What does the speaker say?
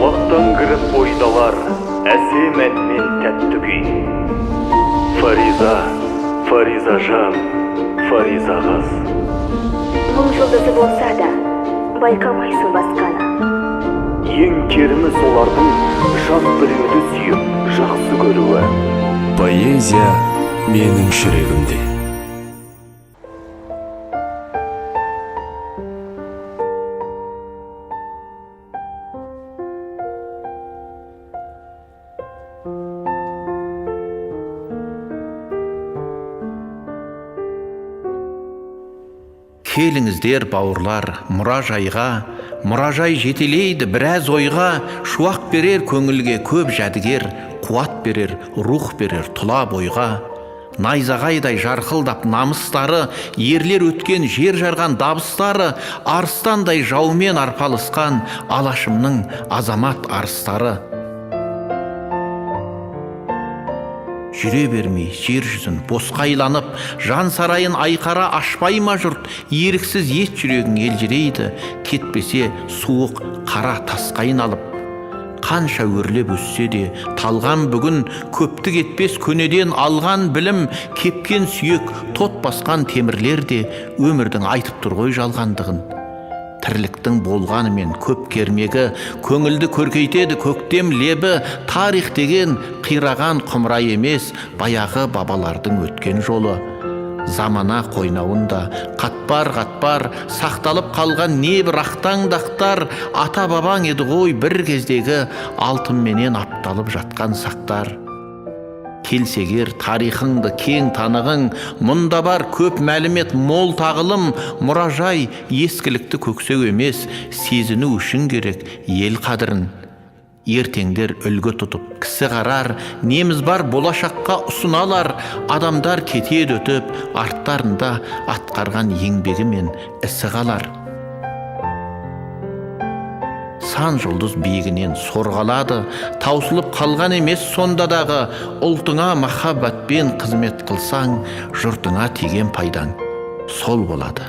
Құлақтан кіріп ойдалар әсем әнмен тәтті күй. Фариза жан, Фариза қыз. Мың жұлдызы болса да, байқамайсың басқаны. Ең керімі солардың жат біреуді сүйіп, жақсы көруі. Поэзия менің жүрегімде. Келіңіздер бауырлар мұражайға, мұражай жетелейді біраз ойға, шуақ берер көңілге көп жәдігер, қуат берер, рух берер тұла бойға. Найзағайдай жарқылдап намыстары, ерлер өткен жер жарған дабыстары, арыстандай жаумен арпалысқан алашымның азамат арыстары. Жүре бермей жер жүзін босқа айланып, жан сарайын айқара ашпай ма жұрт, еріксіз ет жүрегің елжірейді, кетпесе суық қара тасқа айналып. Қанша өрлеп өссе де, талған бүгін, көпті кетпес көнеден алған білім, кепкен сүйек, тот басқан темірлер де өмірдің айтып тұр ғой жалғандығын. Тірліктің болғанымен көп кермегі, көңілді көркейтеді көктем лебі, тарих деген қираған құмыра емес, баяғы бабалардың өткен жолы. Замана қойнауында қатпар-қатпар сақталып қалған небір ақтаңдақтар, ата бабаң еді ғой бір кездегі алтынменен апталып жатқан сақтар. Келсегер тарихыңды кең танығың, мұнда бар көп мәлімет мол тағылым, мұражай ескілікті көксеу емес, сезіну үшін керек ел қадірін. Ертеңдер үлгі тұтып кісі қарар, неміз бар болашаққа ұсыналар, адамдар кетеді өтіп, арттарында атқарған еңбегі мен ісі қалар. Сан жұлдыз биігінен сорғалады, таусылып қалған емес сонда дағы, ұлтыңа махаббатпен қызмет қылсаң, жұртыңа тиген пайдаң сол болады.